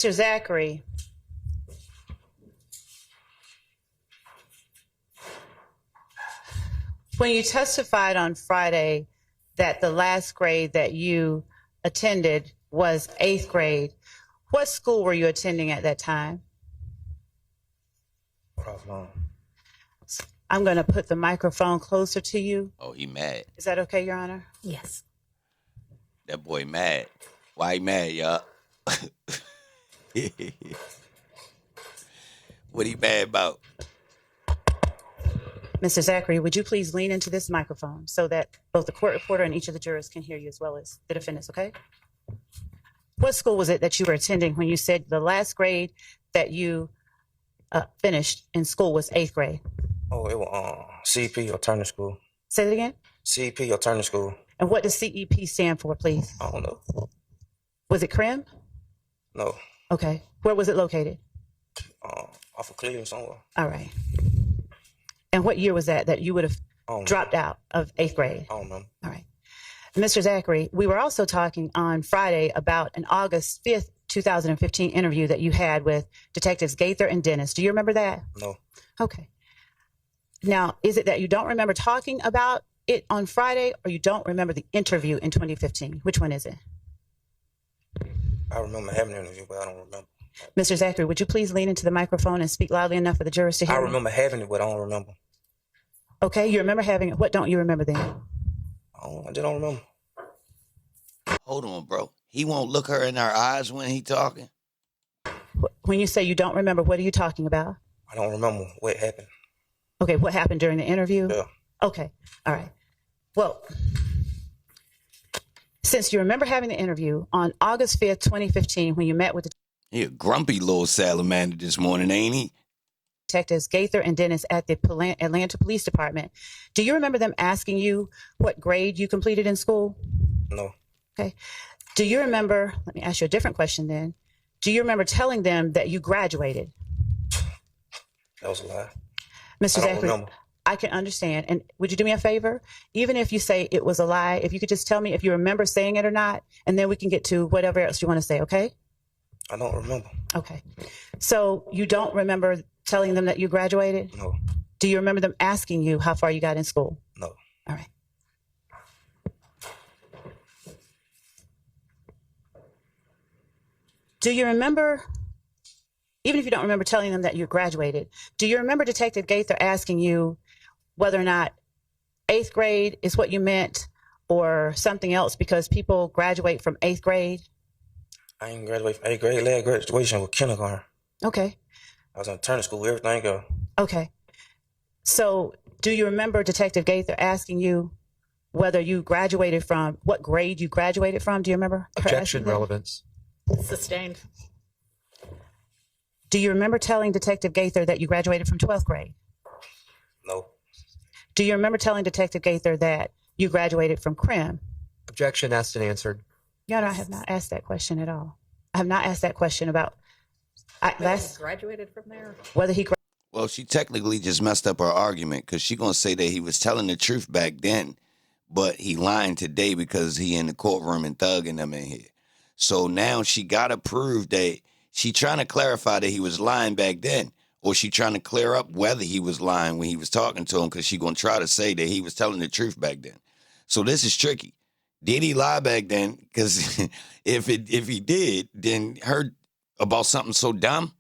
Mr. Zachary, when you testified on Friday that the last grade that you attended was 8th grade, what school were you attending at that time? I'm going to put the microphone closer to you. Oh, he mad. Is that okay, Your Honor? Yes. That boy mad. Why he mad, y'all? What he mad about? Mr. Zachary, would you please lean into this microphone so that both the court reporter and each of the jurors can hear you as well as the defendants, okay? What school was it that you were attending when you said the last grade that you finished in school was 8th grade? Oh, it was CEP or Turner School. Say it again? CEP or Turner School. And what does CEP stand for, please? I don't know. Was it Crim? No. Okay. Where was it located? Off of Cleveland somewhere. All right. And what year was that you would have dropped out of 8th grade? I don't know. All right. Mr. Zachary, we were also talking on Friday about an August 5th, 2015 interview that you had with Detectives Gaither and Dennis. Do you remember that? No. Okay. Now, is it that you don't remember talking about it on Friday, or you don't remember the interview in 2015? Which one is it? I remember having an interview, but I don't remember. Mr. Zachary, would you please lean into the microphone and speak loudly enough for the jurors to hear? I remember having it, but I don't remember. Okay, you remember having it. What don't you remember then? I just don't remember. Hold on, bro. He won't look her in her eyes when he talking. When you say you don't remember, what are you talking about? I don't remember what happened. Okay, what happened during the interview? Yeah. Okay, all right. Well, since you remember having the interview on August 5th, 2015, when you met with the He a grumpy little salamander this morning, ain't he? Detectives Gaither and Dennis at the Atlanta Police Department, do you remember them asking you what grade you completed in school? No. Okay. Do you remember, let me ask you a different question then. Do you remember telling them that you graduated? That was a lie. Mr. I don't Zachary, remember. I can understand. And would you do me a favor? Even if you say it was a lie, if you could just tell me if you remember saying it or not, and then we can get to whatever else you want to say, okay? I don't remember. Okay. So you don't remember telling them that you graduated? No. Do you remember them asking you how far you got in school? No. All right. Do you remember, even if you don't remember telling them that you graduated, do you remember Detective Gaither asking you whether or not 8th grade is what you meant or something else, because people graduate from 8th grade? I ain't graduated from 8th grade. Last graduation was kindergarten. Okay. I was in Turner School, everything go. Okay. So do you remember Detective Gaither asking you whether you graduated from, what grade you graduated from? Do you remember? Objection, relevance. Sustained. Do you remember telling Detective Gaither that you graduated from 12th grade? No. Do you remember telling Detective Gaither that you graduated from Crim? Objection, asked and answered. Your Honor, I have not asked that question at all. I have not asked that question about Graduated from there? whether he Well, she technically just messed up her argument because she going to say that he was telling the truth back then, but he lying today because he in the courtroom and thugging them in here. So now she got to prove that she trying to clarify that he was lying back then, or she trying to clear up whether he was lying when he was talking to him, because she going to try to say that he was telling the truth back then. So this is tricky. Did he lie back then? Because if he did, then her about something so dumb,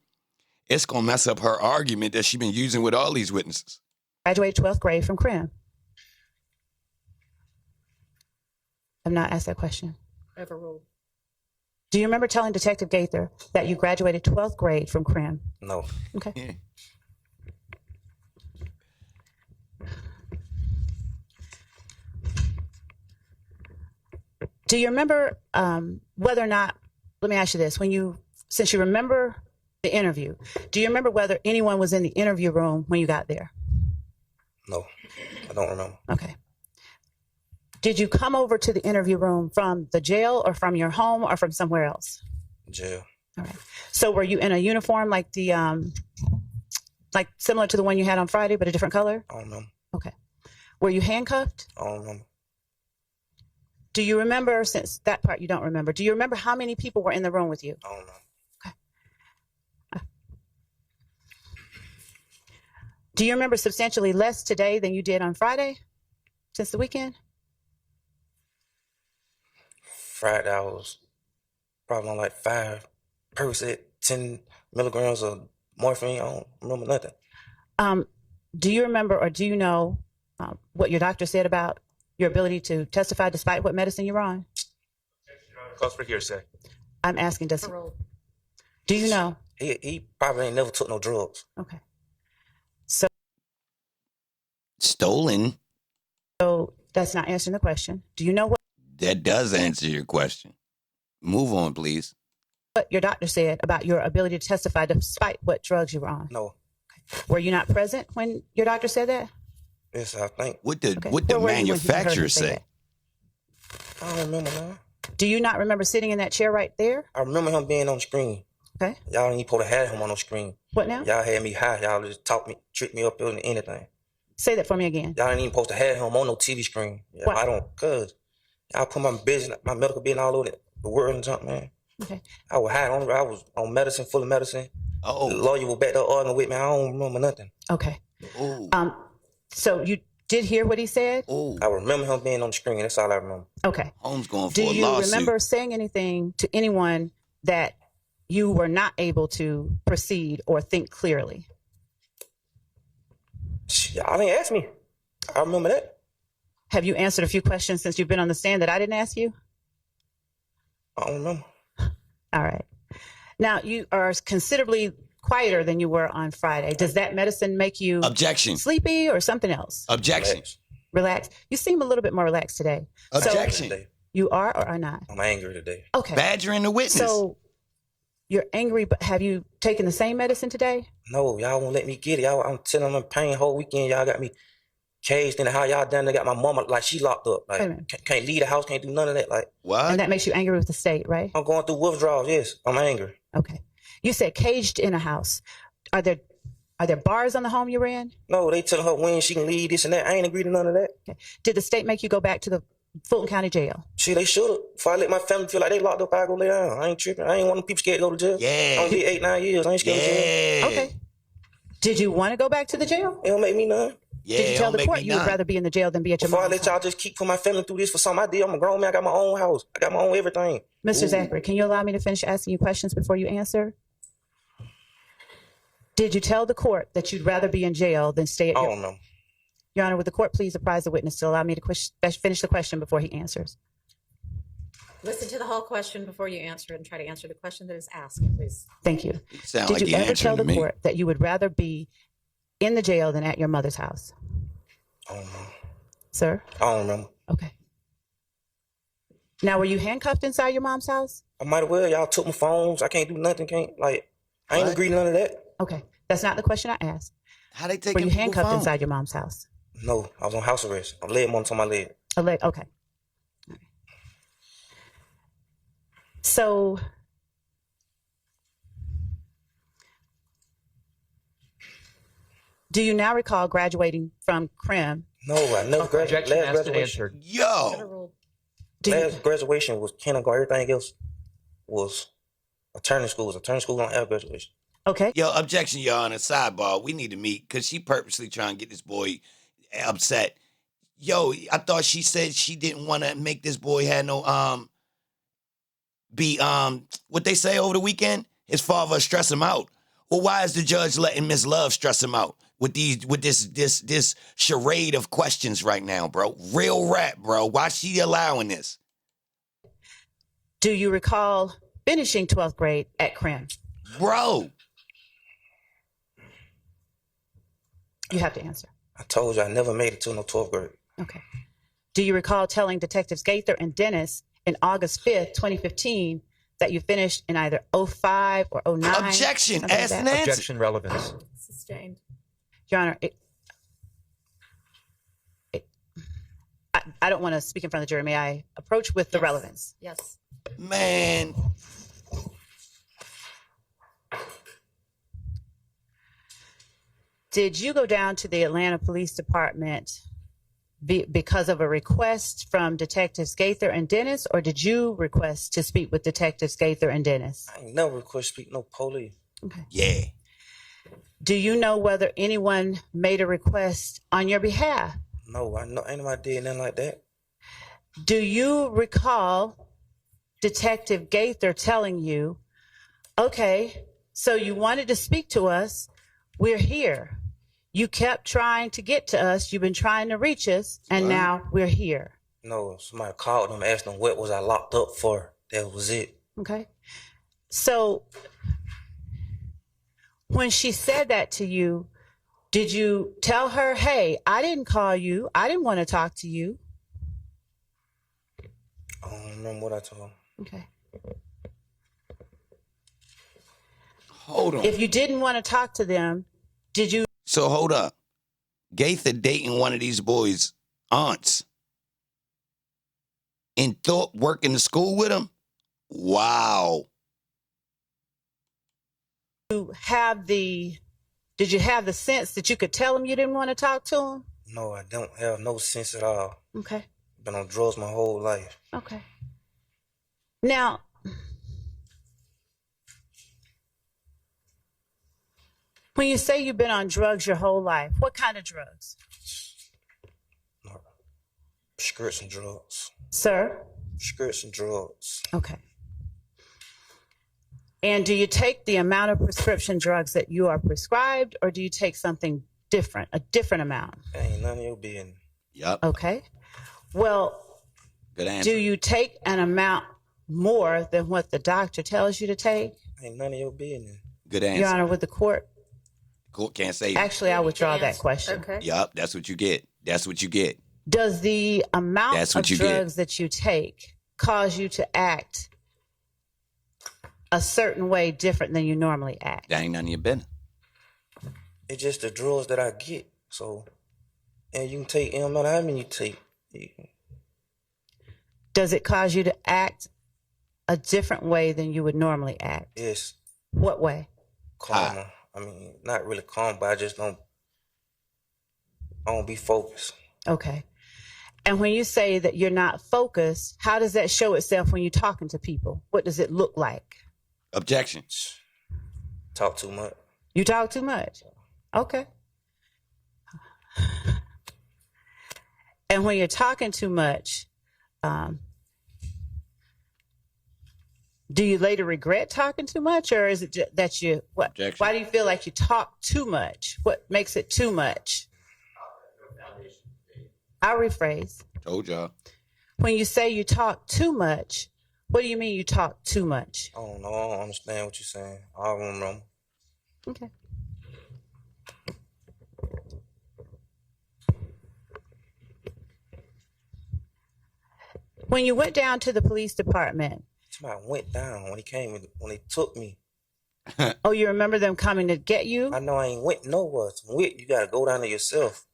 it's going to mess up her argument that she's been using with all these witnesses. graduated 12th grade from Crim. I've not asked that question. Overruled. Do you remember telling Detective Gaither that you graduated 12th grade from Crim? No. Okay. Yeah. Do you remember whether or not, let me ask you this, since you remember the interview, do you remember whether anyone was in the interview room when you got there? No. I don't remember. Okay. Did you come over to the interview room from the jail or from your home or from somewhere else? Jail. All right. So were you in a uniform like the, like similar to the one you had on Friday, but a different color? I don't remember. Okay. Were you handcuffed? I don't remember. Do you remember, since that part you don't remember, do you remember how many people were in the room with you? I don't know. Okay. Do you remember substantially less today than you did on Friday since the weekend? Friday, I was probably on like 5%, 10 milligrams of morphine. I don't remember nothing. Do you remember or do you know what your doctor said about your ability to testify despite what medicine you're on? Calls for hearsay. I'm asking, Parole. do you know? He probably ain't never took no drugs. Okay. Stolen. So that's not answering the question. Do you know That does answer your question. Move on, please. what your doctor said about your ability to testify despite what drugs you were on? No. Were you not present when your doctor said that? Yes, I think. What the Okay. what the Where were you when you heard him manufacturer say say? that? I don't remember now. Do you not remember sitting in that chair right there? I remember him being on the screen. Okay. Y'all ain't supposed to have him on the screen. What now? Y'all had me high. Y'all just trick me up into anything. Say that for me again. Y'all ain't even supposed to have him on no TV screen. Yeah, Why? I don't, cause y'all put my business, my medical business all over the world and something, man. Okay. I was high. I was on medicine, full of medicine. The Oh, lawyer was back there arguing with me. I don't remember nothing. Okay. oh, So you did hear what he said? oh. I remember him being on the screen. That's all I remember. Okay. Holmes going for Do a you lawsuit. remember saying anything to anyone that you were not able to proceed or think clearly? Y'all didn't ask me. I remember that. Have you answered a few questions since you've been on the stand that I didn't ask you? I don't remember. All right. Now, you are considerably quieter than you were on Friday. Does that medicine make you Objection. sleepy or something else? Objection. Relax. Relaxed? You seem a little bit more relaxed today. Objection. Today. You are or are not? I'm angry today. Okay. Badgering the witness. So you're angry, but have you taken the same medicine today? No, y'all won't let me get it. I'm telling them I'm in pain whole weekend. Y'all got me caged in the house. Y'all done. They got my mama like she locked up. Wait a Like minute. can't leave the house. Can't do none of that. Like what? And that makes you angry with the state, right? I'm going through withdrawals. Yes, I'm angry. Okay. You said caged in a house. Are there bars on the home you're in? No, they telling her when she can leave, this and that. I ain't agree to none of that. Okay. Did the state make you go back to the Fulton County Jail? See, they should have. If I let my family feel like they locked up, I go lay down. I ain't tripping. I ain't want them people scared to go to jail. Yeah. I'm gonna be 8-9 years. I ain't scared of jail. Yeah. Okay. Did you want to go back to the jail? It don't make me none. Yeah. Did you tell don't the make court me you would none. rather be in the jail than be at your Before I mom's let y'all house? just keep putting my family through this for something I did, I'm a grown man. I got my own house. I got my own everything. Mr. Ooh. Zachary, can you allow me to finish asking you questions before you answer? Did you tell the court that you'd rather be in jail than stay at I your... don't know. Your Honor, would the court please apprise the witness to allow me to finish the question before he answers? Listen to the whole question before you answer and try to answer the question that is asked, please. Thank you. Sound Did like you he ever tell answering the to me. court that you would rather be in the jail than at your mother's house? I don't know. Sir? I don't remember. Okay. Now, were you handcuffed inside your mom's house? I might as well. Y'all took my phones. I can't do nothing. I ain't What? agree to none of that. Okay. That's not the question I asked. How they take Were you people's handcuffed phone? inside your mom's house? No, I was on house arrest. I'm laying on my leg. A leg. Okay. All right. So, do you now recall graduating from CRIM? No, I never graduated. Objection Last asked and graduation. answered. Yo. Federal. Do you, Last graduation was kindergarten. Everything else was a turning school. It was a turning school on our graduation. okay. Yo, objection, Your Honor. Sidebar. We need to meet because she purposely trying to get this boy upset. Yo, I thought she said she didn't want to make this boy have no be what they say over the weekend. His father stress him out. Well, why is the judge letting Miss Love stress him out with this charade of questions right now, bro? Real rap, bro. Why she allowing this? Do you recall finishing 12th grade at CRIM? Bro. You have to answer. I told you I never made it to no 12th grade. Okay. Do you recall telling Detectives Gaither and Dennis in August 5th, 2015, that you finished in either 05 or 09? Objection. Something like Ask that? and answer. Objection relevance. Sustained. Your Honor, I don't want to speak in front of the jury. May I approach with the Yes. relevance? Yes. Man. Did you go down to the Atlanta Police Department because of a request from Detectives Gaither and Dennis, or did you request to speak with Detectives Gaither and Dennis? I ain't never request speak no police. Okay. Yeah. Do you know whether anyone made a request on your behalf? No, I know ain't nobody did nothing like that. Do you recall Detective Gaither telling you, okay, so you wanted to speak to us, we're here. You kept trying to get to us, you've been trying to reach us, and now we're here. No, somebody called them, asked them what was I locked up for. That was it. Okay. So when she said that to you, did you tell her, hey, I didn't call you, I didn't want to talk to you? I don't remember what I told him. Okay. Hold on. If you didn't want to talk to them, did you? So hold up. Gaither dating one of these boys' aunts and Thorpe working the school with him? Wow. Did you have the sense that you could tell him you didn't want to talk to him? No, I don't have no sense at all. Okay. Been on drugs my whole life. Okay. Now, when you say you've been on drugs your whole life, what kind of drugs? Prescription drugs. Sir? Prescription drugs. Okay. And do you take the amount of prescription drugs that you are prescribed, or do you take something different, a different amount? Ain't none of your business. Yup. Okay. Well, Good answer. do you take an amount more than what the doctor tells you to take? Ain't none of your business. Good answer. Your Honor, with the court? Court can't say that. Actually, I withdraw that question. Okay. Yup, that's what you get. That's what you get. Does the amount That's of what you get. drugs that you take cause you to act a certain way different than you normally act? That ain't none of your business. It's just the drugs that I get. So, and you can take, no matter how many you take. Does it cause you to act a different way than you would normally act? Yes, What way? calmer. I mean, not really calm, but I just don't be focused. Okay. And when you say that you're not focused, how does that show itself when you're talking to people? What does it look like? Objection. Talk too much. You talk too much. Okay. And when you're talking too much, do you later regret talking too much, or is it that you, what? Objection. Why do you feel like you talk too much? What makes it too much? I'll rephrase. Told y'all. When you say you talk too much, what do you mean you talk too much? I don't know. I don't understand what you're saying. I don't remember. Okay. When you went down to the police department, Somebody went down when he came, when they took me. oh, you remember them coming to get you? I know I ain't went nowhere. To went, you gotta go down there yourself.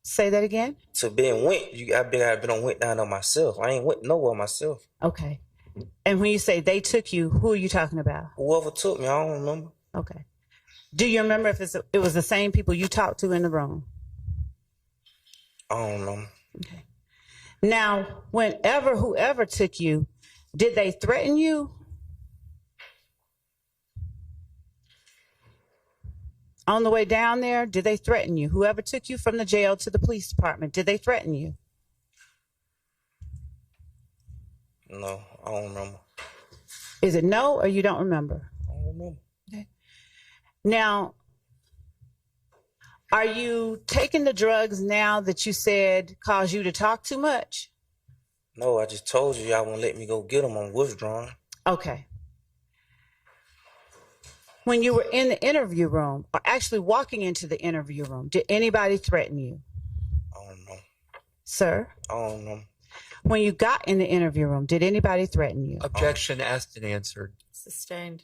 Say that again? To being went, I been on went down there myself. I ain't went nowhere myself. Okay. And when you say they took you, who are you talking about? Whoever took me, I don't remember. Okay. Do you remember if it was the same people you talked to in the room? I don't know. Okay. Now, whoever took you, did they threaten you? On the way down there, did they threaten you? Whoever took you from the jail to the police department, did they threaten you? No, I don't remember. Is it no or you don't remember? I don't remember. Okay. Now, are you taking the drugs now that you said caused you to talk too much? No, I just told you y'all won't let me go get them. I'm withdrawing. Okay. When you were in the interview room, or actually walking into the interview room, did anybody threaten you? I don't know. Sir? I don't know. When you got in the interview room, did anybody threaten you? Objection asked and answered. Sustained.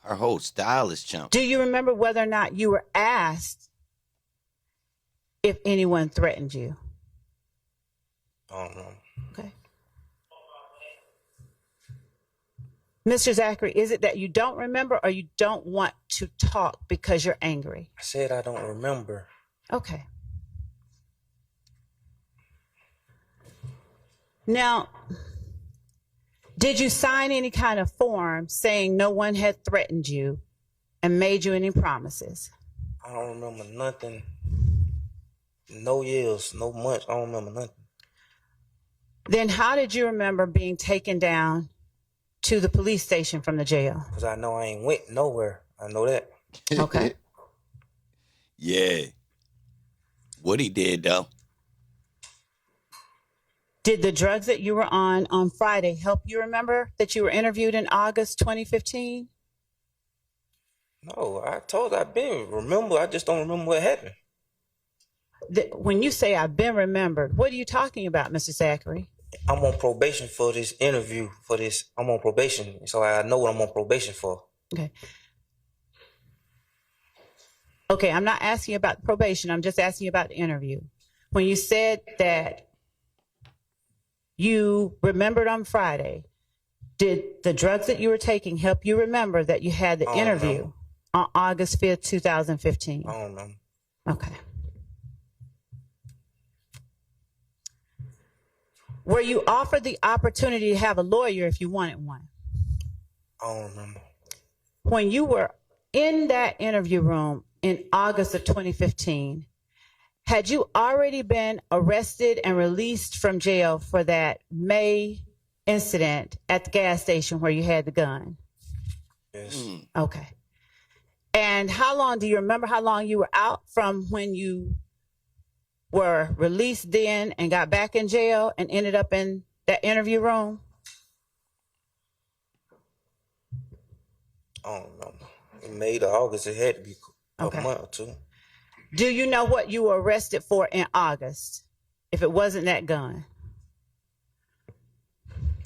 Her whole style is chump. Do you remember whether or not you were asked if anyone threatened you? I don't know. Okay. Mr. Zachary, is it that you don't remember or you don't want to talk because you're angry? I said I don't remember. Okay. Now, Did you sign any kind of form saying no one had threatened you and made you any promises? I don't remember nothing. No years, no months. I don't remember nothing. Then how did you remember being taken down to the police station from the jail? Because I know I ain't went nowhere. I know that. Okay. Yeah. What he did, though. Did the drugs that you were on Friday help you remember that you were interviewed in August 2015? No, I told you I've been. Remember, I just don't remember what happened. When you say I've been remembered, what are you talking about, Mr. Zachary? I'm on probation for this interview, for this. I'm on probation, so I know what I'm on probation for. Okay. Okay, I'm not asking about probation. I'm just asking about the interview. When you said that you remembered on Friday, did the drugs that you were taking help you remember that you had the interview on August 5th, 2015? I don't know. Okay. Were you offered the opportunity to have a lawyer if you wanted one? I don't remember. When you were in that interview room in August of 2015, had you already been arrested and released from jail for that May incident at the gas station where you had the gun? Yes. Okay. And do you remember how long you were out from when you were released then and got back in jail and ended up in that interview room? I don't remember. In May to August, it had to be a month or two. Do you know what you were arrested for in August, if it wasn't that gun?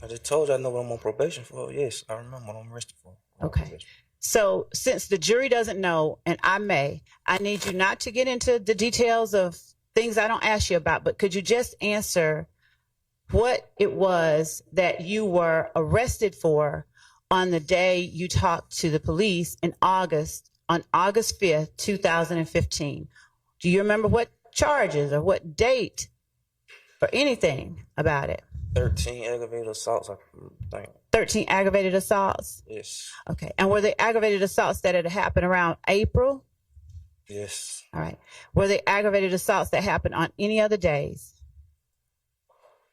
I just told you I know what I'm on probation for. Yes, I remember what I'm arrested for. Okay. So since the jury doesn't know, and I need you not to get into the details of things I don't ask you about, but could you just answer what it was that you were arrested for on the day you talked to the police on August 5th, 2015? Do you remember what charges or what date or anything about it? 13 aggravated assaults, I think. 13 aggravated assaults? Yes. Okay. And were they aggravated assaults that had happened around April? Yes. All right. Were they aggravated assaults that happened on any other days?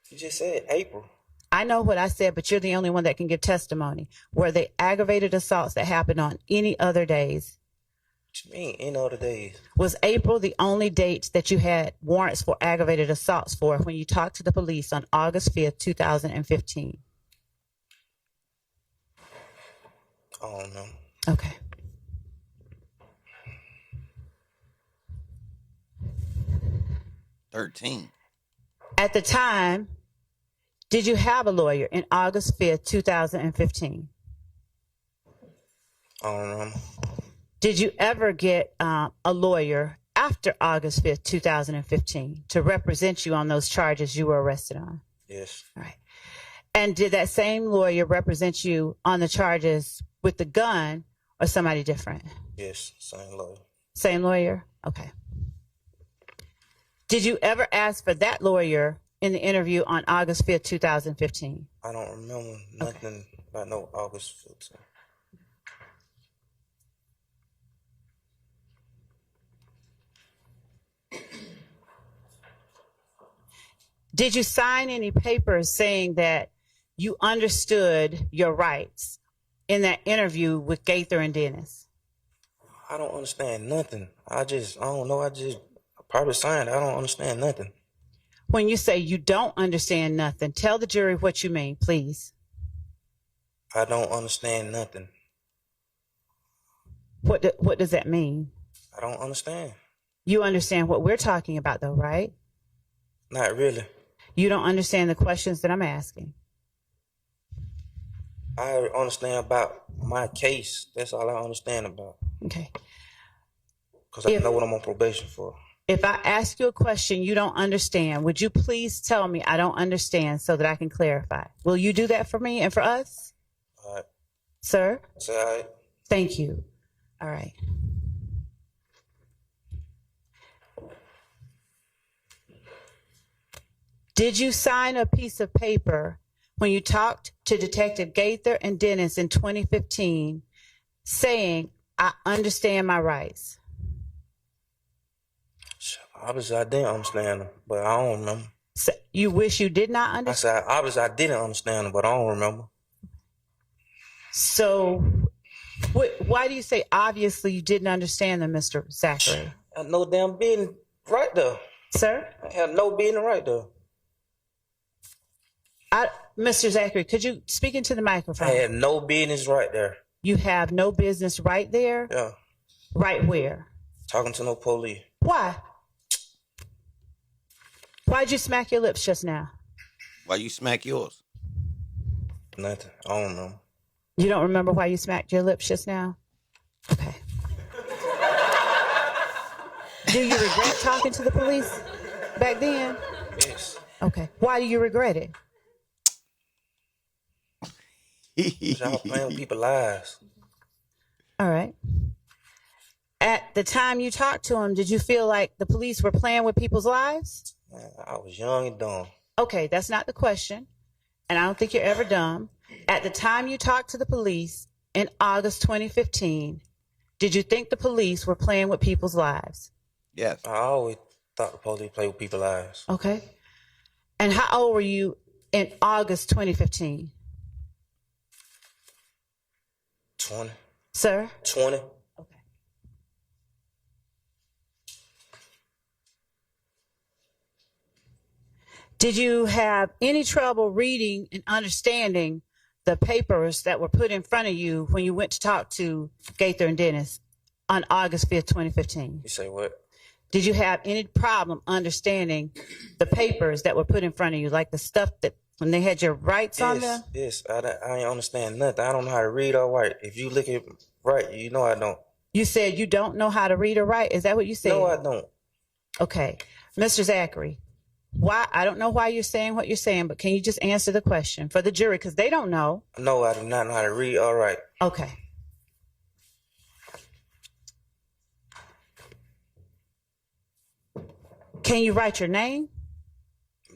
You just said April. I know what I said, but you're the only one that can give testimony. Were they aggravated assaults that happened on any other days? What you mean, any other days? Was April the only date that you had warrants for aggravated assaults for when you talked to the police on August 5th, 2015? I don't know. Okay. $13. At the time, did you have a lawyer in August 5th, 2015? I don't remember. Did you ever get a lawyer after August 5th, 2015 to represent you on those charges you were arrested on? Yes. All right. And did that same lawyer represent you on the charges with the gun or somebody different? Yes, same lawyer. Same lawyer? Okay. Did you ever ask for that lawyer in the interview on August 5th, 2015? I don't remember nothing about no August 15th. Did you sign any papers saying that you understood your rights in that interview with Gaither and Dennis? I don't understand nothing. I don't know. I probably signed. I don't understand nothing. When you say you don't understand nothing, tell the jury what you mean, please. I don't understand nothing. What does that mean? I don't understand. You understand what we're talking about, though, right? Not really. You don't understand the questions that I'm asking. I understand about my case. That's all I understand about. Okay. Because I know what I'm on probation for. If I ask you a question you don't understand, would you please tell me I don't understand so that I can clarify? Will you do that for me and for us? All right. Sir? That's all right. Thank you. All right. Did you sign a piece of paper when you talked to Detective Gaither and Dennis in 2015 saying, I understand my rights? Obviously, I didn't understand them, but I don't remember. So you wish you did not I understand? said, obviously, I didn't understand them, but I don't remember. So why do you say obviously you didn't understand them, Mr. Zachary? I had no damn business right there. Sir? I had no business right there. Mr. Zachary, could you speak into the microphone? I had no business right there. You have no business right there? Yeah. Right where? Talking to no police. Why? Why'd you smack your lips just now? Why you smack yours? Nothing. I don't know. You don't remember why you smacked your lips just now? Okay. Do you regret talking to the police back then? Yes. Okay. Why do you regret it? Y'all playing with people's lives. All right. At the time you talked to him, did you feel like the police were playing with people's lives? Man, I was young and dumb. Okay, that's not the question. And I don't think you're ever dumb. At the time you talked to the police in August 2015, did you think the police were playing with people's lives? Yes. I always thought the police play with people's lives. Okay. And how old were you in August 2015? 20. Sir? 20. Okay. Did you have any trouble reading and understanding the papers that were put in front of you when you went to talk to Gaither and Dennis on August 5th, 2015? You say what? Did you have any problem understanding the papers that were put in front of you, like the stuff that when they had your rights on them? Yes. I ain't understand nothing. I don't know how to read or write. If you look at right, you know I don't. You said you don't know how to read or write? Is that what you said? No, I don't. Okay. Mr. Zachary, why? I don't know why you're saying what you're saying, but can you just answer the question for the jury? Because they don't know. No, I do not know how to read or write. Okay. Can you write your name?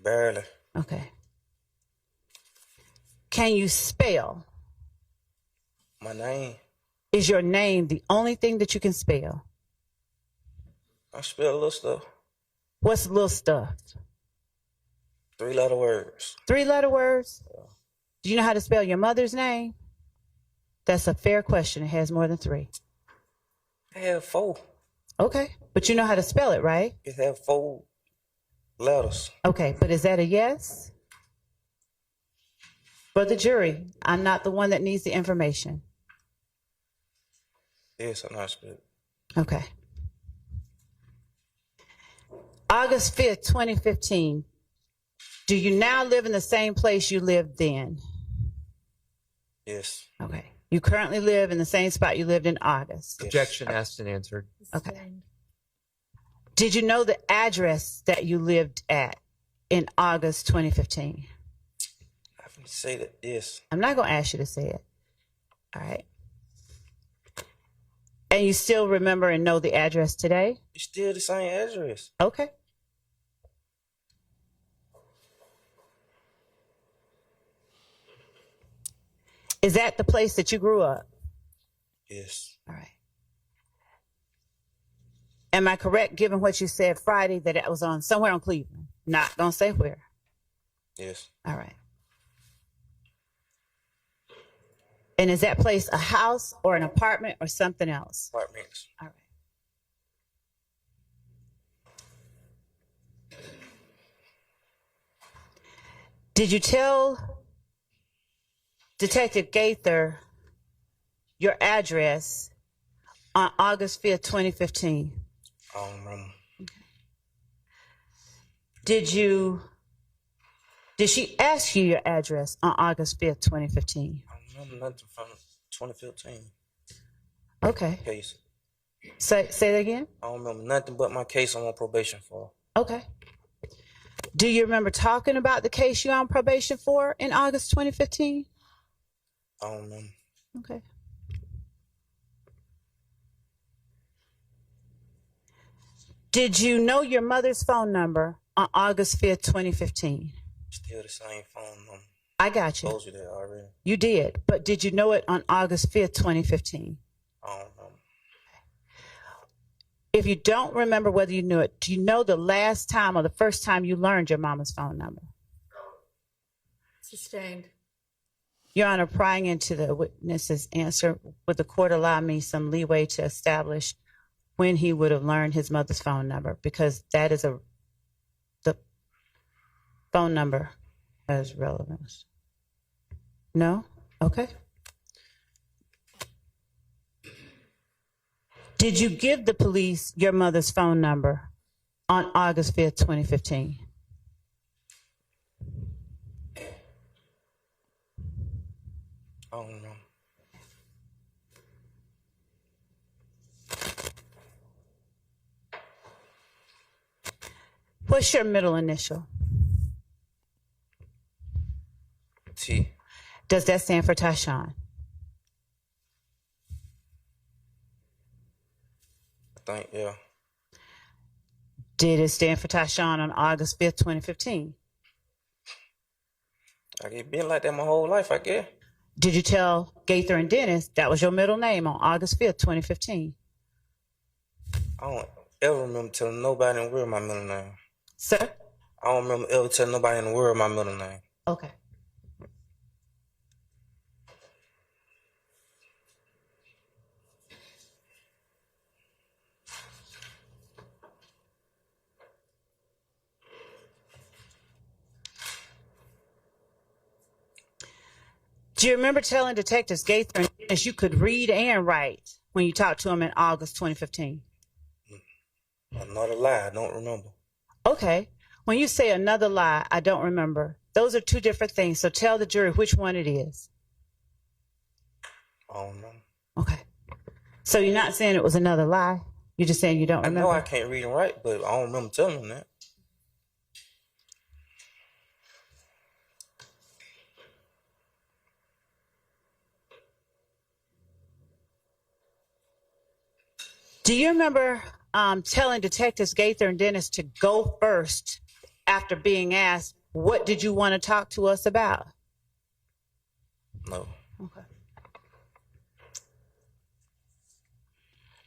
Barely. Okay. Can you spell? My name. Is your name the only thing that you can spell? I spell a little stuff. What's little stuff? 3-letter words. 3-letter words? Do you know how to spell your mother's name? That's a fair question. It has more than 3. I have 4. Okay. But you know how to spell it, right? It have 4 letters. Okay. But is that a yes? For the jury, I'm not the one that needs the information. Yes, I know how to spell it. Okay. August 5th, 2015. Do you now live in the same place you lived then? Yes. Okay. You currently live in the same spot you lived in August? Yes. Objection asked and answered. Okay. Did you know the address that you lived at in August 2015? I can say that, yes. I'm not going to ask you to say it. All right. And you still remember and know the address today? It's still the same address. Okay. Is that the place that you grew up? Yes. All right. Am I correct, given what you said Friday, that it was on somewhere on Cleveland? Not going to say where. Yes. All right. And is that place a house or an apartment or something else? Apartments. All right. Did you tell Detective Gaither your address on August 5th, 2015? I don't remember. Did she ask you your address on August 5th, 2015? I don't remember nothing from 2015 Okay. case. Say that again? I don't remember nothing but my case I'm on probation for. Okay. Do you remember talking about the case you're on probation for in August 2015? I don't remember. Okay. Did you know your mother's phone number on August 5th, 2015? Still the same phone number. I got you. Told you that already. You did. But did you know it on August 5th, 2015? I don't know. If you don't remember whether you knew it, do you know the last time or the first time you learned your mama's phone number? Sustained. Your Honor, prying into the witness's answer, would the court allow me some leeway to establish when he would have learned his mother's phone number? Because that is the phone number has relevance. No? Okay. Did you give the police your mother's phone number on August 5th, 2015? I don't know. What's your middle initial? T. Does that stand for Tyshawn? I think, yeah. Did it stand for Tyshawn on August 5th, 2015? I get been like that my whole life, I guess. Did you tell Gaither and Dennis that was your middle name on August 5th, 2015? I don't ever remember telling nobody in the world my middle name. Sir? I don't remember ever telling nobody in the world my middle name. Okay. Do you remember telling detectives Gaither and Dennis you could read and write when you talked to them in August 2015? Another lie, I don't remember. Okay. When you say another lie, I don't remember. Those are two different things. So tell the jury which one it is. I don't know. Okay. So you're not saying it was another lie? You're just saying you don't remember? I know I can't read and write, but I don't remember telling them that. Do you remember telling detectives Gaither and Dennis to go first after being asked, what did you want to talk to us about? No. Okay.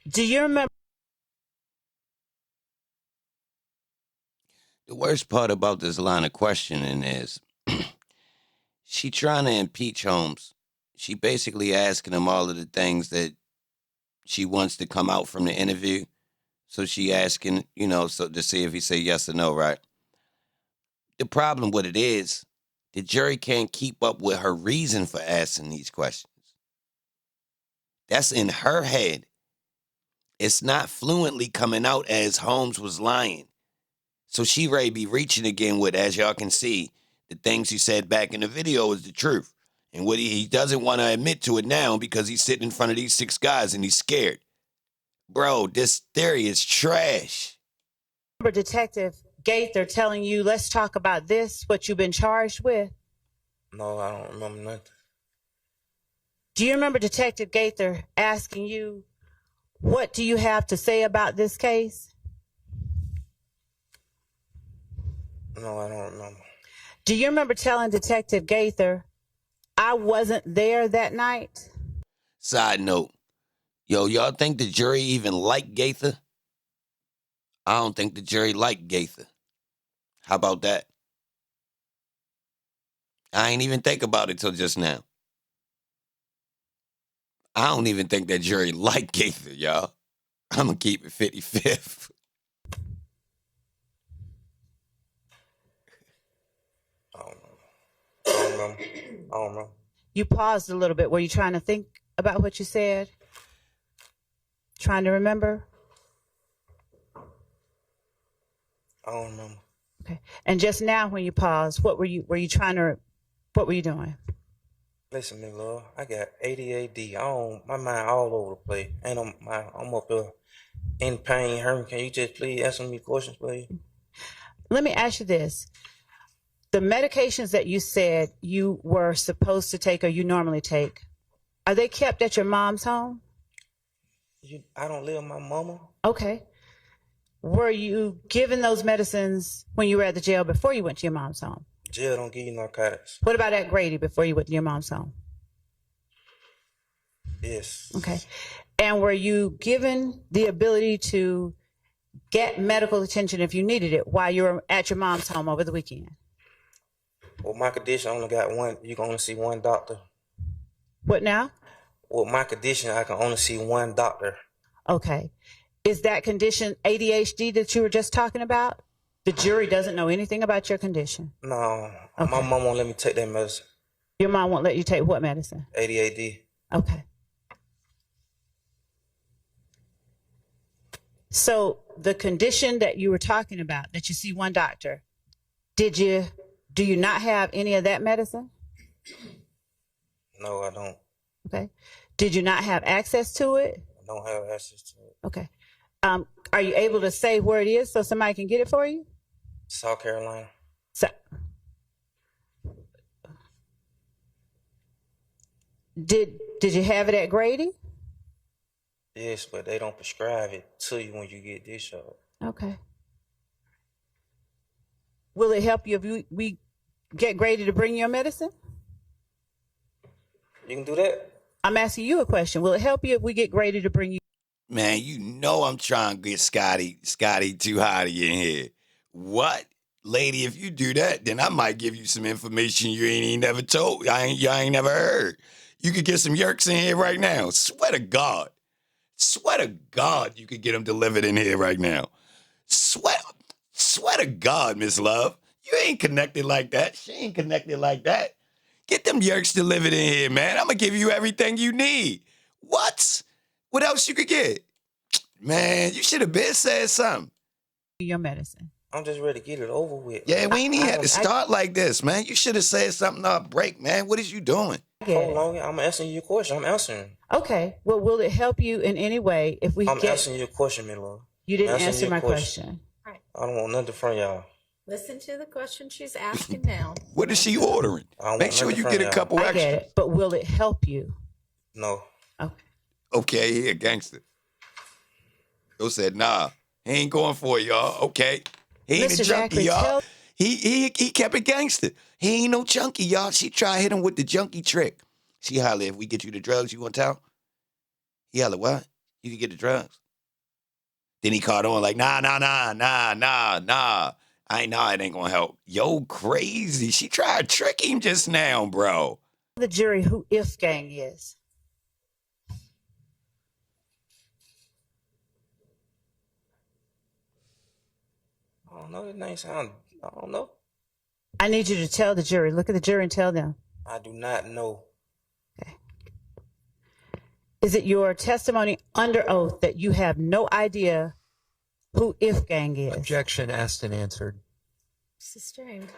Do you remember? The worst part about this line of questioning is she trying to impeach Holmes. She basically asking him all of the things that she wants to come out from the interview. So she asking, so to see if he say yes or no, right? The problem with it is the jury can't keep up with her reason for asking these questions. That's in her head. It's not fluently coming out as Holmes was lying. So she ready be reaching again with, as y'all can see, the things he said back in the video is the truth. And what he doesn't want to admit to it now because he's sitting in front of these 6 guys and he's scared. Bro, this theory is trash. Remember Detective Gaither telling you, let's talk about this, what you've been charged with? No, I don't remember nothing. Do you remember Detective Gaither asking you, what do you have to say about this case? No, I don't remember. Do you remember telling Detective Gaither, I wasn't there that night? Side note, y'all think the jury even like Gaither? I don't think the jury like Gaither. How about that? I ain't even think about it till just now. I don't even think that jury like Gaither, y'all. I'm going to keep it 55th. I don't remember. I don't remember. You paused a little bit. Were you trying to think about what you said? Trying to remember? I don't remember. Okay. And just now when you paused, what were you doing? Listen, me love, I got ADHD. My mind all over the place. And I'm up there in pain, hurting. Can you just please answer me questions, please? Let me ask you this. The medications that you said you were supposed to take or you normally take, are they kept at your mom's home? I don't live with my mama. Okay. Were you given those medicines when you were at the jail before you went to your mom's home? Jail don't give you narcotics. What about at Grady before you went to your mom's home? Yes. Okay. And were you given the ability to get medical attention if you needed it while you were at your mom's home over the weekend? With my condition, I only got one. You can only see one doctor. What now? With my condition, I can only see one doctor. Okay. Is that condition ADHD that you were just talking about? The jury doesn't know anything about your condition. No, Okay. my mom won't let me take that medicine. Your mom won't let you take what medicine? ADHD. Okay. So the condition that you were talking about, that you see one doctor, do you not have any of that medicine? No, I don't. Okay. Did you not have access to it? I don't have access to it. Okay. Are you able to say where it is so somebody can get it for you? South Carolina. So, did you have it at Grady? Yes, but they don't prescribe it to you when you get discharged. Okay. Will it help you if we get Grady to bring your medicine? You can do that? I'm asking you a question. Will it help you if we get Grady to bring you? Man, you know I'm trying to get Scotty too hot in here. What? Lady, if you do that, then I might give you some information you ain't never told. You ain't never heard. You could get some yerks in here right now. Swear to God. Swear to God you could get them delivered in here right now. Swear to God, Miss Love. You ain't connected like that. She ain't connected like that. Get them yerks delivered in here, man. I'm going to give you everything you need. What? What else you could get? Man, you should have been said something. Your medicine. I'm just ready to get it over with. Yeah, we ain't even have to start like this, man. You should have said something off break, man. What is you doing? Hold on, I'm answering your question. I'm answering. Okay. Well, will it help you in any way if we I'm get? answering your question, Mila. You didn't answering answer your my question. question. I don't want nothing from y'all. Listen to the question she's asking now. What is she ordering? I don't Make want sure nothing you from get a y'all. couple I extra. get it, but will it help you? No. Okay. Okay, he a gangster. Yo said, nah, he ain't going for it, y'all. Okay. He ain't Mr. a junkie, Zachary, y'all. He kept it gangster. He ain't no junkie, y'all. She try to hit him with the junkie trick. She holler, if we get you the drugs, you want to tell? He holler, what? You can get the drugs. Then he caught on like, nah. I know it ain't gonna help. Yo, crazy. She tried to trick him just now, bro. The jury who If Gang is. I don't know. That name sound. I don't know. I need you to tell the jury. Look at the jury and tell them. I do not know. Is it your testimony under oath that you have no idea who If Gang is? Objection asked and answered. Sustained.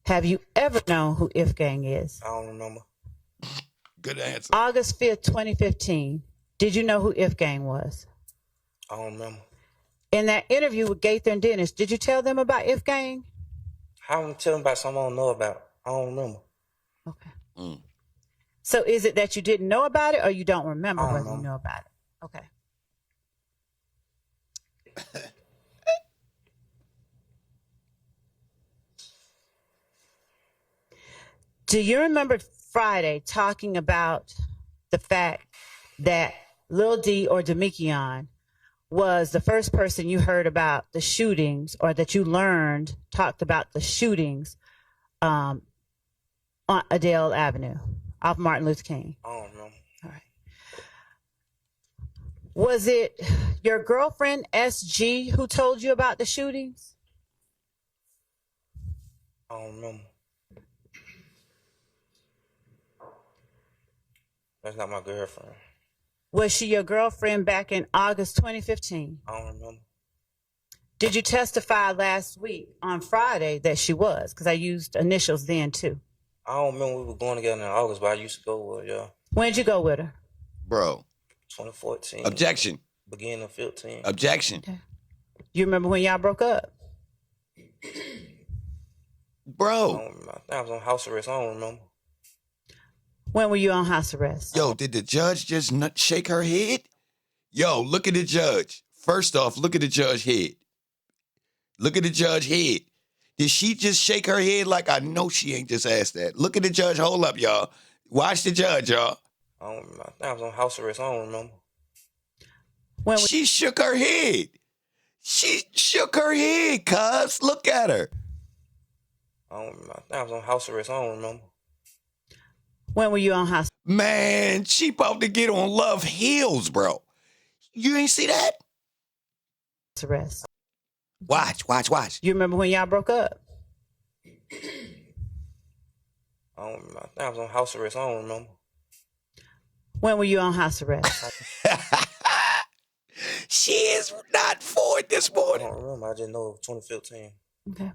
Have you ever known who If Gang is? I don't remember. Good answer. August 5th, 2015. Did you know who If Gang was? I don't remember. In that interview with Gaither and Dennis, did you tell them about If Gang? How am I telling about something I don't know about? I don't remember. Okay. Mm. So is it that you didn't know about it or you don't remember I don't whether you know. know about it? Okay. Do you remember Friday talking about the fact that Lil D or Demikion was the first person you heard about the shootings or that you learned talked about the shootings on Adele Avenue off Martin Luther King? I don't remember. All right. Was it your girlfriend SG who told you about the shootings? I don't remember. That's not my girlfriend. Was she your girlfriend back in August 2015? I don't remember. Did you testify last week on Friday that she was? Because I used initials then too. I don't remember we were going together in August, but I used to go with y'all. When did you go with her? Bro. 2014. Objection. Beginning of 15. Objection. Okay. You remember when y'all broke up? I Bro. don't remember. I was on house arrest. I don't remember. When were you on house arrest? Yo, did the judge just shake her head? Yo, look at the judge. First off, look at the judge head. Look at the judge head. Did she just shake her head like I know she ain't just asked that? Look at the judge. Hold up, y'all. Watch the judge, y'all. I think I was on house arrest. I don't remember. When She shook her head. She shook her head, cuz. Look at her. I think I was on house arrest. I don't remember. when were you on house Man, she about to get on Love Heels, bro. You ain't see that? arrest? Watch. You remember when y'all broke up? I think I was on house arrest. I don't remember. When were you on house arrest? She is not for it this I morning. don't remember. I just know it was 2015. Okay.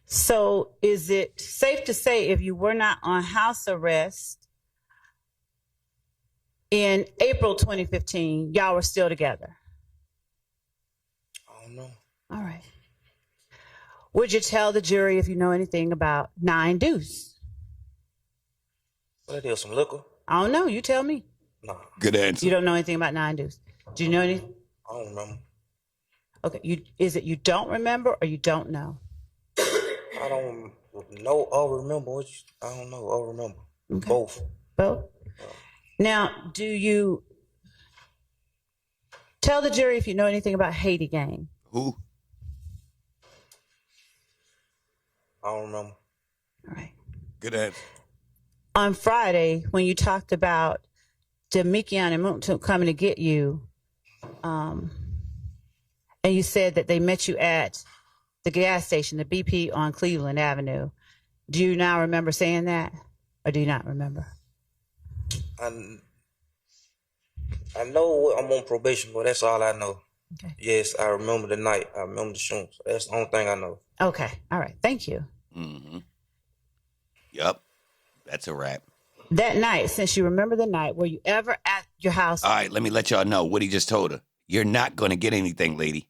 So is it safe to say if you were not on house arrest in April 2015, y'all were still together? I don't know. All right. Would you tell the jury if you know anything about 9 Deuce? What, that is some liquor? I don't know. You tell me. Nah, Good answer. You don't know anything about 9 Deuce. Do you know any? I don't remember. Okay. Is it you don't remember or you don't know? I don't know or remember. I don't know or remember. Okay. Both. Both. Now, do you tell the jury if you know anything about Haiti Gang? Who? I don't remember. All right. Good answer. On Friday, when you talked about Demikian and Muntu coming to get you, and you said that they met you at the gas station, the BP on Cleveland Avenue. Do you now remember saying that, or do you not remember? I know I'm on probation, but that's all I know. Okay. Yes, I remember the night. I remember the shooting. So that's the only thing I know. Okay. All right. Thank you. Mm-hmm. Yup. That's a wrap. That night, since you remember the night, were you ever at your house? All right, let me let y'all know what he just told her. You're not going to get anything, lady.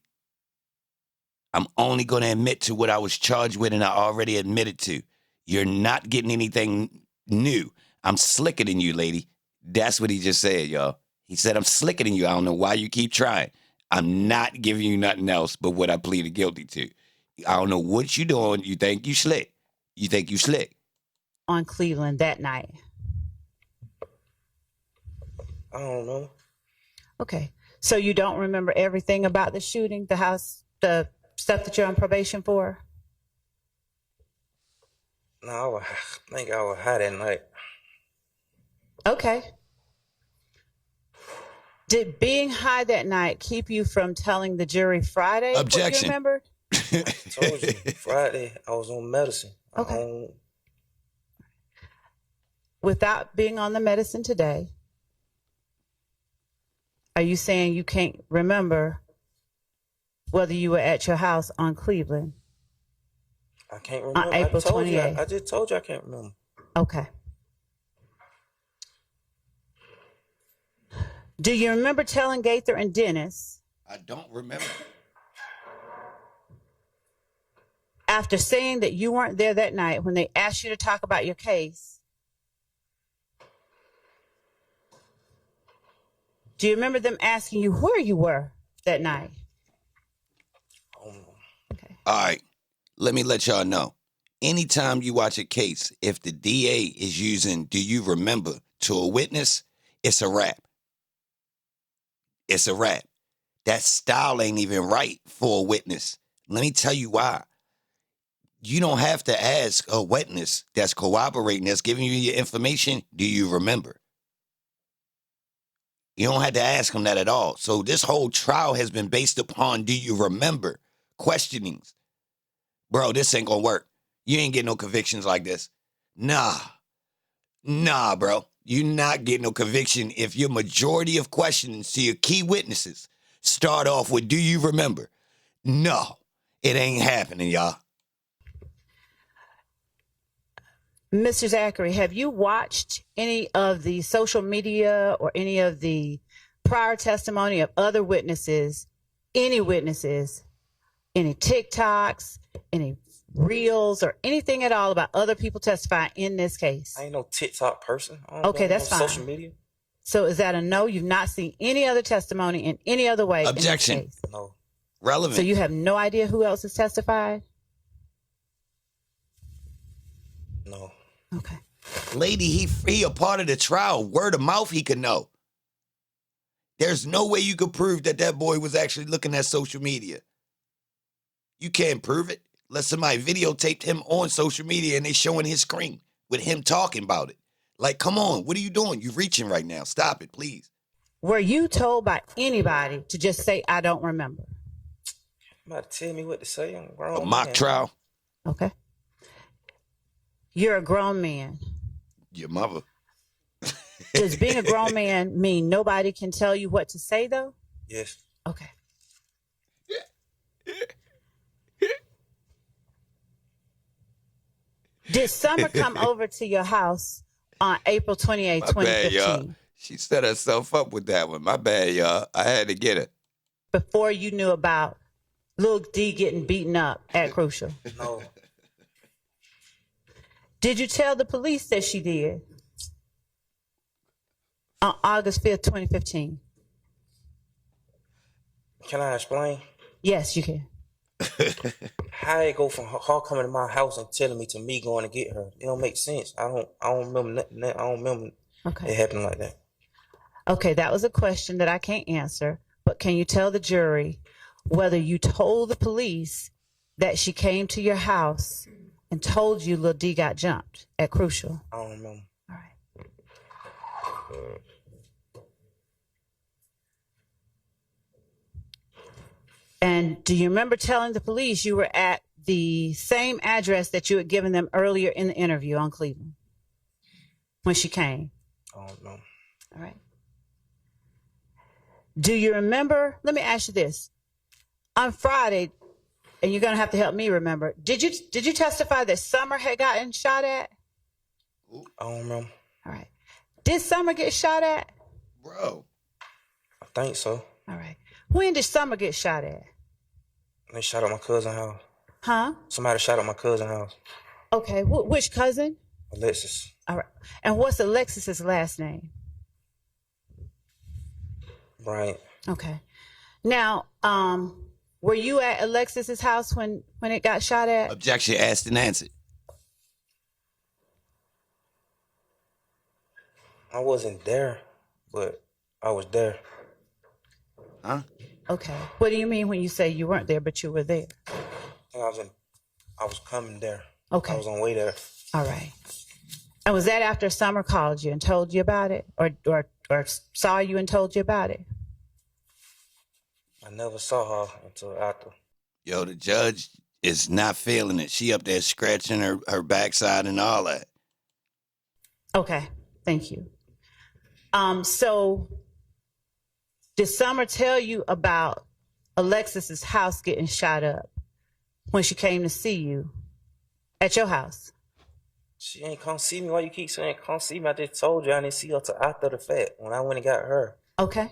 I'm only going to admit to what I was charged with and I already admitted to. You're not getting anything new. I'm slicker than you, lady. That's what he just said, y'all. He said, I'm slicker than you. I don't know why you keep trying. I'm not giving you nothing else but what I pleaded guilty to. I don't know what you doing. You think you slick. You think you slick. On Cleveland that night. I don't know. Okay. So you don't remember everything about the shooting, the house, the stuff that you're on probation for? No, I think I was high that night. Okay. Did being high that night keep you from telling the jury Friday Objection. what you remembered? I told you, Friday, I was on medicine. Okay. Without being on the medicine today, are you saying you can't remember whether you were at your house on Cleveland? I can't remember. On April 28th. I just told you I can't remember. Okay. Do you remember telling Gaither and Dennis, I don't remember. after saying that you weren't there that night when they asked you to talk about your case, do you remember them asking you where you were that night? Okay. All right, let me let y'all know. Anytime you watch a case, if the DA is using "do you remember" to a witness, it's a wrap. It's a wrap. That style ain't even right for a witness. Let me tell you why. You don't have to ask a witness that's cooperating, that's giving you your information, do you remember? You don't have to ask them that at all. So this whole trial has been based upon do you remember questionings. Bro, this ain't gonna work. You ain't getting no convictions like this. Nah, bro. You're not getting no conviction if your majority of questions to your key witnesses start off with, do you remember? No, it ain't happening, y'all. Mr. Zachary, have you watched any of the social media or any of the prior testimony of other witnesses, any TikToks, any reels, or anything at all about other people testifying in this case? I ain't no TikTok person. I don't Okay, go on that's no fine. Social media. So is that a no? You've not seen any other testimony in any other way? Objection. In this case? No. Relevant. So you have no idea who else has testified? No. Okay. Lady, he a part of the trial. Word of mouth, he could know. There's no way you could prove that that boy was actually looking at social media. You can't prove it unless somebody videotaped him on social media and they showing his screen with him talking about it. Like, come on, what are you doing? You're reaching right now. Stop it, please. Were you told by anybody to just say, I don't remember? You about to tell me what to say? I'm grown. A mock man. trial. Okay. You're a grown man. Your mother. Does being a grown man mean nobody can tell you what to say, though? Yes. Okay. Did Summer come over to your house on April 28, My bad, y'all. 2015, She set herself up with that one. My bad, y'all. I had to get it. before you knew about Lil D getting beaten up at Crucial? No. Did you tell the police that she did on August 5th, 2015? Can I explain? Yes, you can. How it go from her coming to my house and telling me to me going to get her? It don't make sense. I don't remember nothing. I don't remember it Okay. happening like that. Okay, that was a question that I can't answer, but can you tell the jury whether you told the police that she came to your house and told you Lil D got jumped at Crucial? I don't remember. All right. And do you remember telling the police you were at the same address that you had given them earlier in the interview on Cleveland when she came? I don't know. All right. Do you remember? Let me ask you this. On Friday, and you're going to have to help me remember, did you testify that Summer had gotten shot at? I don't remember. All right. Did Summer get shot at? Bro. I think so. All right. When did Summer get shot at? They shot up my cousin's house. Huh? Somebody shot up my cousin's house. Okay. Which cousin? Alexis. All right. And what's Alexis's last name? Bryant. Okay. Now, were you at Alexis's house when it got shot at? Objection asked and answered. I wasn't there, but I was there. Huh? Okay. What do you mean when you say you weren't there, but you were there? I think I was coming there. Okay. I was on the way there. All right. And was that after Summer called you and told you about it, or saw you and told you about it? I never saw her until after. Yo, the judge is not feeling it. She up there scratching her backside and all that. Okay. Thank you. So did Summer tell you about Alexis's house getting shot up when she came to see you at your house? She ain't come see me. Why you keep saying come see me? I just told you I didn't see her till after the fact when I went and got her. Okay.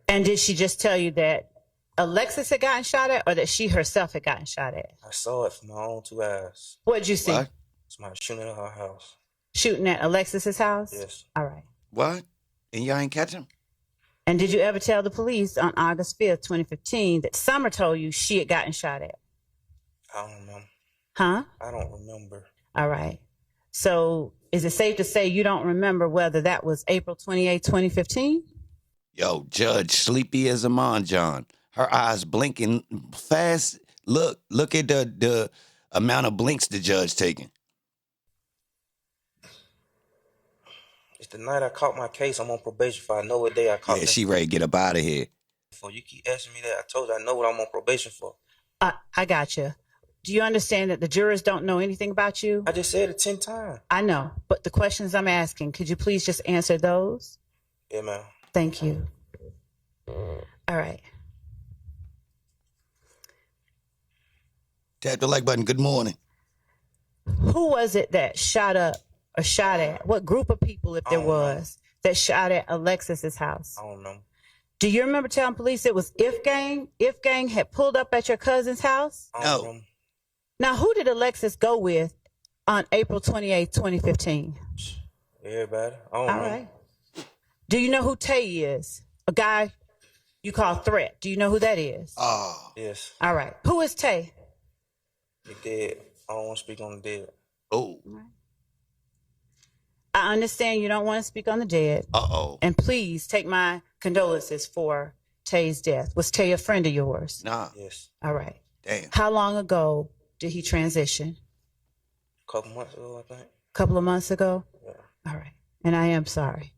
And did she just tell you that Alexis had gotten shot at, or that she herself had gotten shot at? I saw it from my own two eyes. What did you see? What? Somebody shooting at her house. Shooting at Alexis's house? Yes. All right. What? And y'all ain't catch him? And did you ever tell the police on August 5th, 2015, that Summer told you she had gotten shot at? I don't remember. Huh? I don't remember. All right. So is it safe to say you don't remember whether that was April 28, 2015? Yo, judge, sleepy as a John. Her eyes blinking fast. Look at the amount of blinks the judge taking. It's the night I caught my case. I'm on probation for. I know what day I caught Yeah, it. she ready to get up out of here. For you keep asking me that. I told you I know what I'm on probation for. I got you. Do you understand that the jurors don't know anything about you? I just said it 10 times. I know, but the questions I'm asking, could you please just answer those? Yeah, man. Thank you. All right. Tap the like button. Good morning. Who was it that shot up or shot at? What group of people, if there was, that shot at Alexis's house? I don't know. Do you remember telling police it was If Gang? If Gang had pulled up at your cousin's house? I don't No. remember. Now, who did Alexis go with on April 28th, 2015? Everybody. I don't All know. right. Do you know who Taye is? A guy you call Threat. Do you know who that is? Oh, Yes. All right. Who is Taye? He dead. I don't want to speak on the dead. oh, I understand you don't want to speak on the dead. uh-oh. And please take my condolences for Taye's death. Was Taye a friend of yours? Nah, Yes. All right. damn. How long ago did he transition? A couple months ago, I think. A couple of months ago? Yeah. All right. And I am sorry.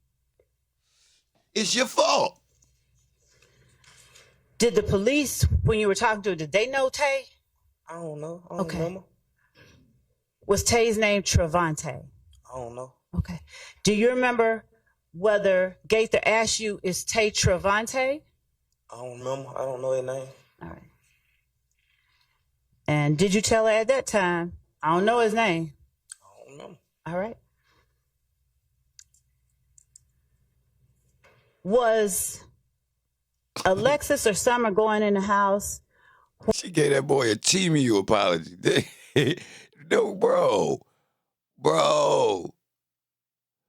It's your fault. Did the police, when you were talking to her, did they know Taye? I don't know. I don't Okay. remember. Was Taye's name Trevante? I don't know. Okay. Do you remember whether Gaither asked you, is Taye Trevante? I don't remember. I don't know his name. All right. And did you tell her at that time, I don't know his name? I don't remember. All right. Was Alexis or Summer going in the house? She gave that boy a TMU apology. No, bro.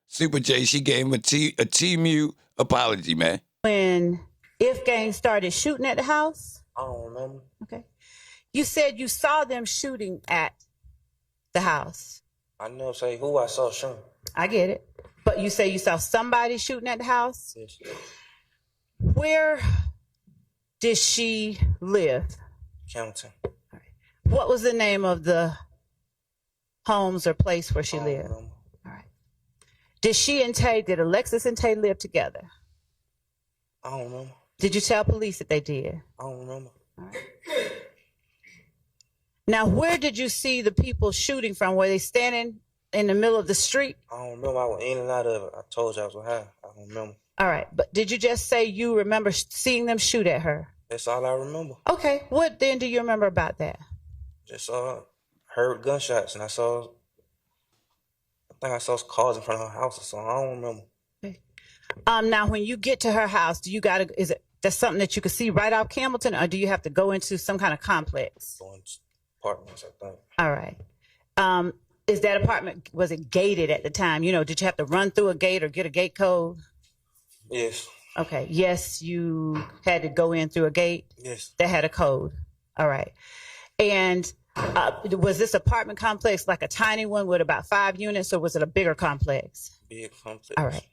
Super J, she gave him a TMU apology, man. When If Gang started shooting at the house? I don't remember. Okay. You said you saw them shooting at the house. I never say who I saw shooting. I get it. But you say you saw somebody shooting at the house? Yes. Where did she live? Campbellton. What was the name of the homes or place where she I don't lived? remember. All right. Did Alexis and Taye live together? I don't remember. Did you tell police that they did? I don't remember. All right. Now, where did you see the people shooting from? Were they standing in the middle of the street? I don't remember. I was in and out of it. I told you I was high. I don't remember. All right. But did you just say you remember seeing them shoot at her? That's all I remember. Okay. What then do you remember about that? Just heard gunshots, and I think I saw cars in front of her house or something. I don't remember. Okay. Now, when you get to her house, that's something that you can see right off Campbellton, or do you have to go into some kind of complex? Going to apartments, I think. All right. Is that apartment, was it gated at the time? You know, did you have to run through a gate or get a gate code? Yes. Okay. Yes, you had to go in through a gate Yes. that had a code. All right. And was this apartment complex like a tiny one with about 5 units, or was it a bigger complex? Big complex. All right.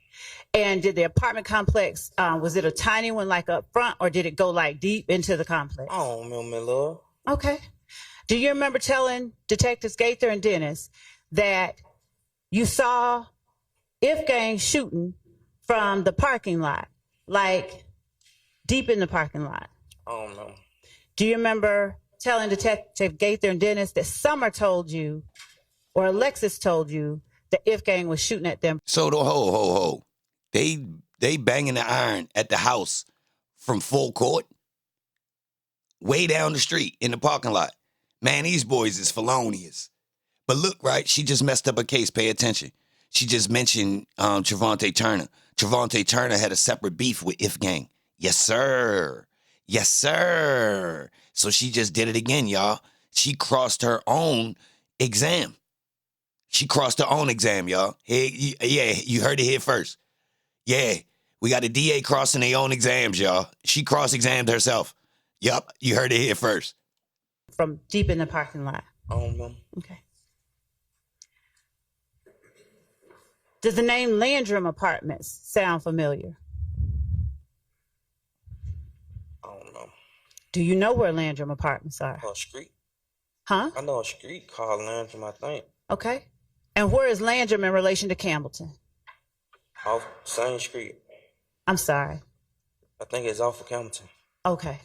And did the apartment complex, was it a tiny one like up front, or did it go like deep into the complex? I don't remember, love. Okay. Do you remember telling Detectives Gaither and Dennis that you saw If Gang shooting from the parking lot, like deep in the parking lot? I don't remember. Do you remember telling Detective Gaither and Dennis that Summer told you, or Alexis told you, that If Gang was shooting at them? So the ho. They banging the iron at the house from full court, way down the street in the parking lot. Man, these boys is felonious. But look, right, she just messed up a case. Pay attention. She just mentioned Trevante Turner. Trevante Turner had a separate beef with If Gang. Yes, sir. Yes, sir. So she just did it again, y'all. She crossed her own exam. Y'all. Hey, yeah, you heard it here first. Yeah, we got a DA crossing their own exams, y'all. She cross-examined herself. Yup, you heard it here first. From deep in the parking lot. I don't remember. Okay. Does the name Landrum Apartments sound familiar? I don't know. Do you know where Landrum Apartments are? A street. Huh? I know a street called Landrum, I think. Okay. And where is Landrum in relation to Campbellton? Off same street. I'm sorry. I think it's off of Campbellton. Okay.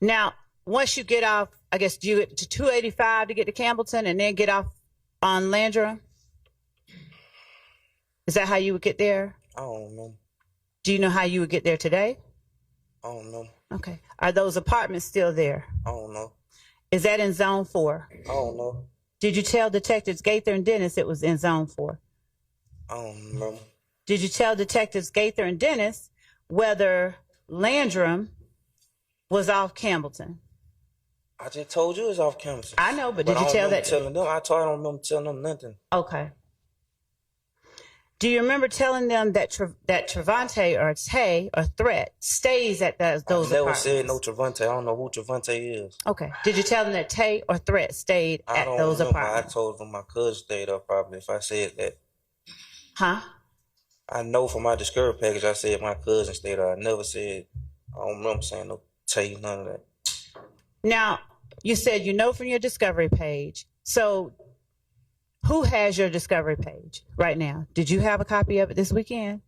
Now, once you get off, I guess, do you get to 285 to get to Campbellton and then get off on Landrum? Is that how you would get there? I don't remember. Do you know how you would get there today? I don't know. Okay. Are those apartments still there? I don't know. Is that in Zone 4? I don't know. Did you tell Detectives Gaither and Dennis it was in Zone 4? I don't remember. Did you tell Detectives Gaither and Dennis whether Landrum was off Campbellton? I just told you it's off camera. I know, but did I you don't tell remember that? telling them. I don't remember telling them nothing. Okay. Do you remember telling them that that Trevante or Taye or Threat stays at those I never apartments? said no Trevante. I don't know who Trevante is. Okay. Did you tell them that Taye or Threat stayed I at don't those remember. apartments? I told them my cousin stayed up probably if I said that. Huh? I know from my discovery package I said my cousin stayed up. I never said, I don't remember saying no Taye, none of that. Now, you said you know from your discovery page. So who has your discovery page right now? Did you have a copy of it this weekend?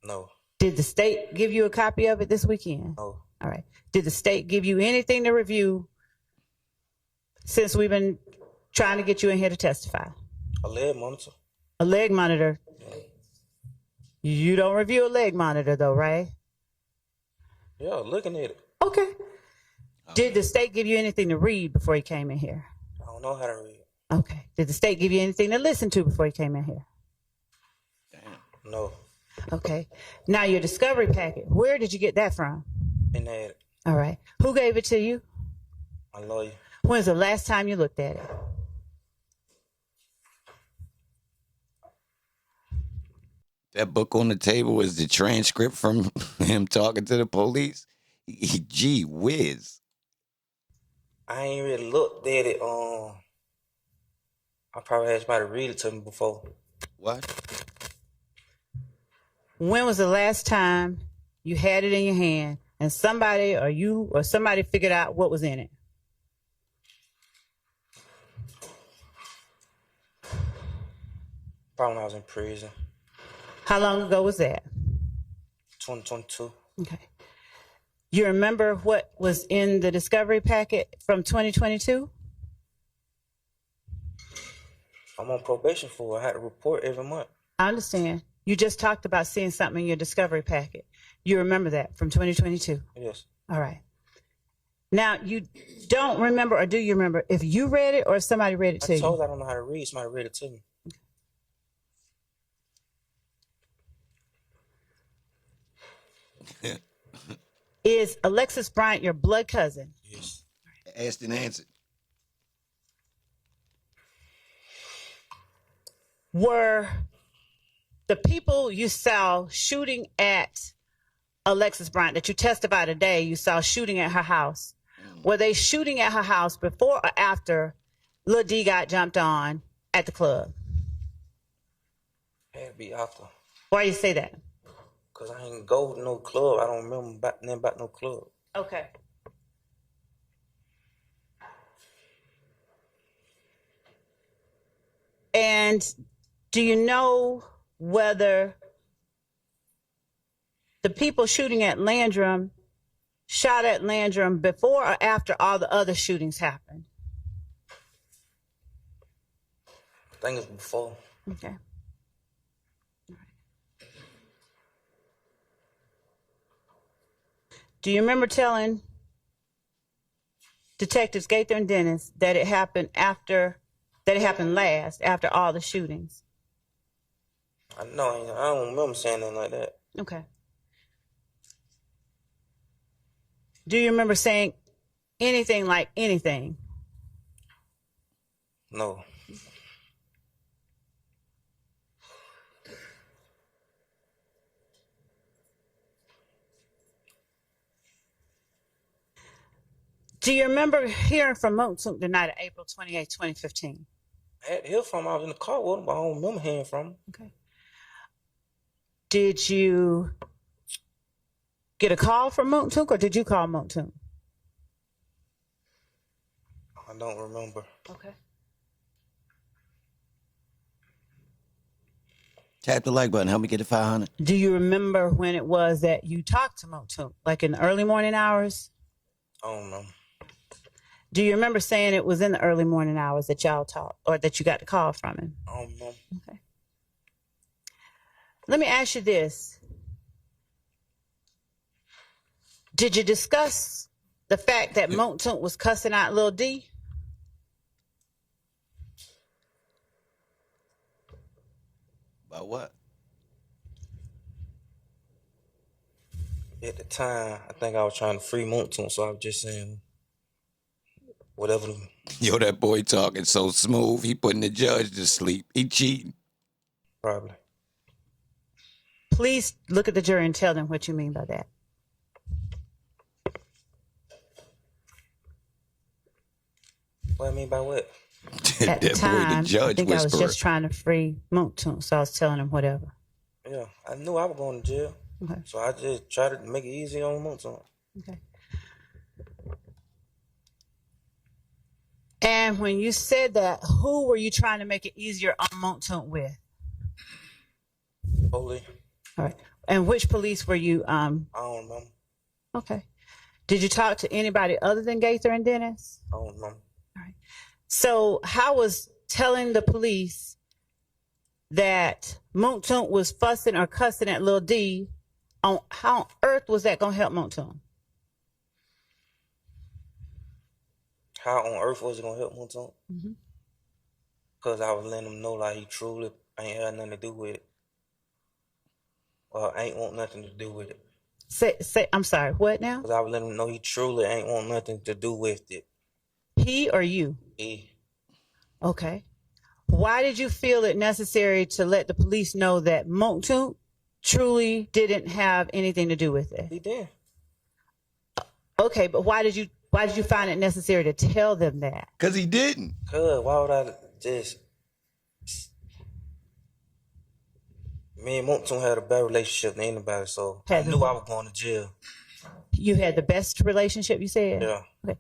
No. Did the state give you a copy of it this weekend? No. All right. Did the state give you anything to review since we've been trying to get you in here to testify? A leg monitor. A leg monitor. You don't review a leg monitor though, right? Yeah, looking at it. Okay. Did the state give you anything to read before you came in here? I don't know how to read. Okay. Did the state give you anything to listen to before you came in here? No. Okay. Now your discovery packet, where did you get that from? In that, All right. Who gave it to you? my lawyer. When's the last time you looked at it? That book on the table is the transcript from him talking to the police. Gee whiz. I ain't really looked at it. I probably had somebody read it to me before. What? When was the last time you had it in your hand and somebody or you or somebody figured out what was in it? Probably when I was in prison. How long ago was that? 2022. Okay. You remember what was in the discovery packet from 2022? I'm on probation for it. I had to report every month. I understand. You just talked about seeing something in your discovery packet. You remember that from 2022? Yes. All right. Now, you don't remember, or do you remember if you read it or if somebody read it to I you? told you I don't know how to read. Somebody read it to me. Is Alexis Bryant your blood cousin? Yes. Asked and answered. Were the people you saw shooting at Alexis Bryant that you testified today, you saw shooting at her house, were they shooting at her house before or after Lil D got jumped on at the club? Had to be after. Why you say that? Because I ain't go to no club. I don't remember nothing about no club. Okay. And do you know whether the people shooting at Landrum shot at Landrum before or after all the other shootings happened? I think it's before. Okay. Do you remember telling Detectives Gaither and Dennis that it happened last after all the shootings? I know. I don't remember saying nothing like that. Okay. Do you remember saying anything like anything? No. Do you remember hearing from Moonsook the night of April 28, 2015? I had to hear from him. I was in the car with him, but I don't remember hearing from him. Okay. Did you get a call from Moonsook or did you call Moonsook? I don't remember. Okay. Tap the like button. Help me get to 500. Do you remember when it was that you talked to Moonsook? Like in the early morning hours? I don't know. Do you remember saying it was in the early morning hours that y'all talked or that you got the call from him? I don't know. Okay. Let me ask you this. Did you discuss the fact that Moonsook was cussing out Lil D? About what? At the time, I think I was trying to free Moonton, so I was just saying, whatever. Yo, that boy talking so smooth. He putting the judge to sleep. He cheating. Probably. Please look at the jury and tell them what you mean by that. What I mean by what? At the That boy, time, the judge I think I was whisperer. just trying to free Moontoon, so I was telling him whatever. Yeah, I knew I was going to jail, Okay. so I just tried to make it easy on Moonton. Okay. And when you said that, who were you trying to make it easier on Moontoon with? Holy, All right. And which police were you? I don't remember. Okay. Did you talk to anybody other than Gaither and Dennis? I don't remember. All right. So how was telling the police that Moontoon was fussing or cussing at Lil D, on how on earth was that going to help Moontoon? How on earth was it gonna help Moonton? Mhm. Cause I was letting him know like he truly ain't had nothing to do with it, or ain't want nothing to do with it. Say, I'm sorry, what now? Cause I was letting him know he truly ain't want nothing to do with it. He or you? Okay. Why did you feel it necessary to let the police know that Moontoon truly didn't have anything to do with it? He did. Okay, but why did you find it necessary to tell them that? Because he didn't. Cause why would I just? Me and Moonton had a bad relationship than anybody, so I Had knew the- I was going to jail. You had the best relationship, you said? Yeah. Okay.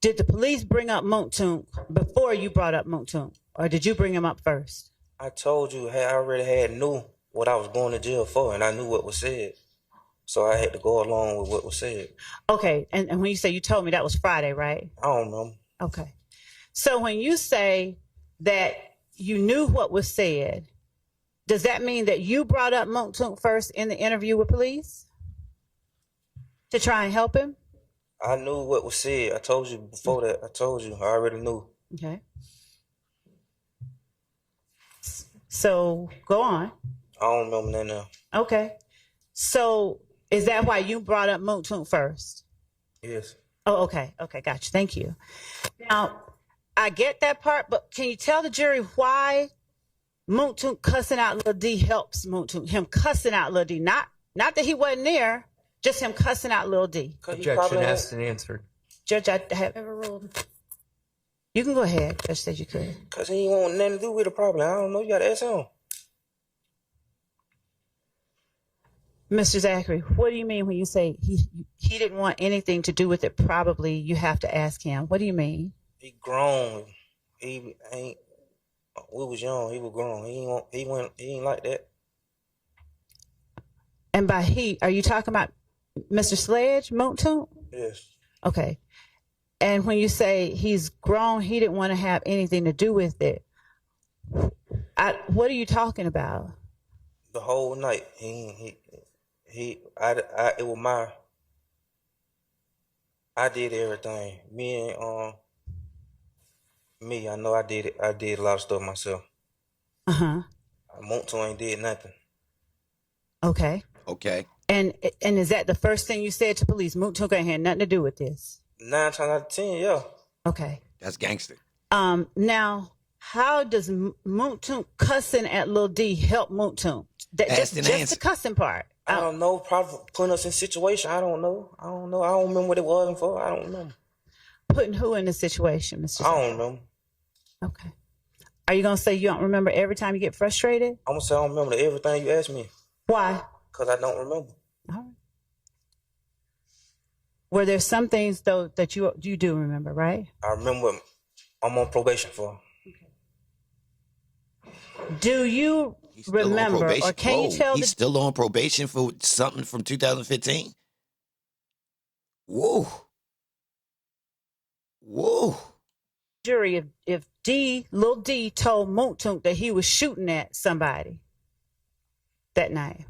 Did the police bring up Moontoon before you brought up Moontoon? Or did you bring him up first? I told you, I already knew what I was going to jail for, and I knew what was said. So I had to go along with what was said. Okay, and when you say you told me, that was Friday, right? I don't know. Okay. So when you say that you knew what was said, does that mean that you brought up Moontoon first in the interview with police to try and help him? I knew what was said. I told you before that. I told you. I already knew. Okay. So go on. I don't remember that now. Okay. So is that why you brought up Moontoon first? Yes. Oh, okay. Okay, gotcha. Thank you. Now, I get that part, but can you tell the jury why Moontoon cussing out Lil D helps Moontoon? Him cussing out Lil D, not that he wasn't there, just him cussing out Lil D. Objection asked and answered. Judge, I have. Overruled. You can go ahead. Judge said you could. Because he ain't want nothing to do with the problem. I don't know. You got to ask him. Mr. Zachary, what do you mean when you say he didn't want anything to do with it? Probably you have to ask him. What do you mean? He grown. He ain't. We was young. He was grown. He ain't like that. And by he, are you talking about Mr. Sledge, Moontoon? Yes. Okay. And when you say he's grown, he didn't want to have anything to do with it. What are you talking about? The whole night. It was my. I did everything. I know I did it. I did a lot of stuff myself. Uh-huh. Moonton ain't did nothing. Okay. Okay. And is that the first thing you said to police? Moontoon ain't had nothing to do with this. 9 times out of 10, yeah. Okay. That's gangster. Now, how does Moontoon cussing at Lil D help Moontoon? Just the cussing part. I don't know. Probably putting us in situation. I don't know. I don't remember what it was for. I don't remember. Putting who in the situation, Mr. I don't remember. Okay. Are you going to say you don't remember every time you get frustrated? I'm going to say I don't remember everything you asked me. Why? Because I don't remember. All right. Were there some things, though, that you do remember, right? I remember what I'm on probation for. Do you remember, or can you tell he's still on probation for something from 2015? Whoa. Jury if Lil D told Moontoon that he was shooting at somebody that night?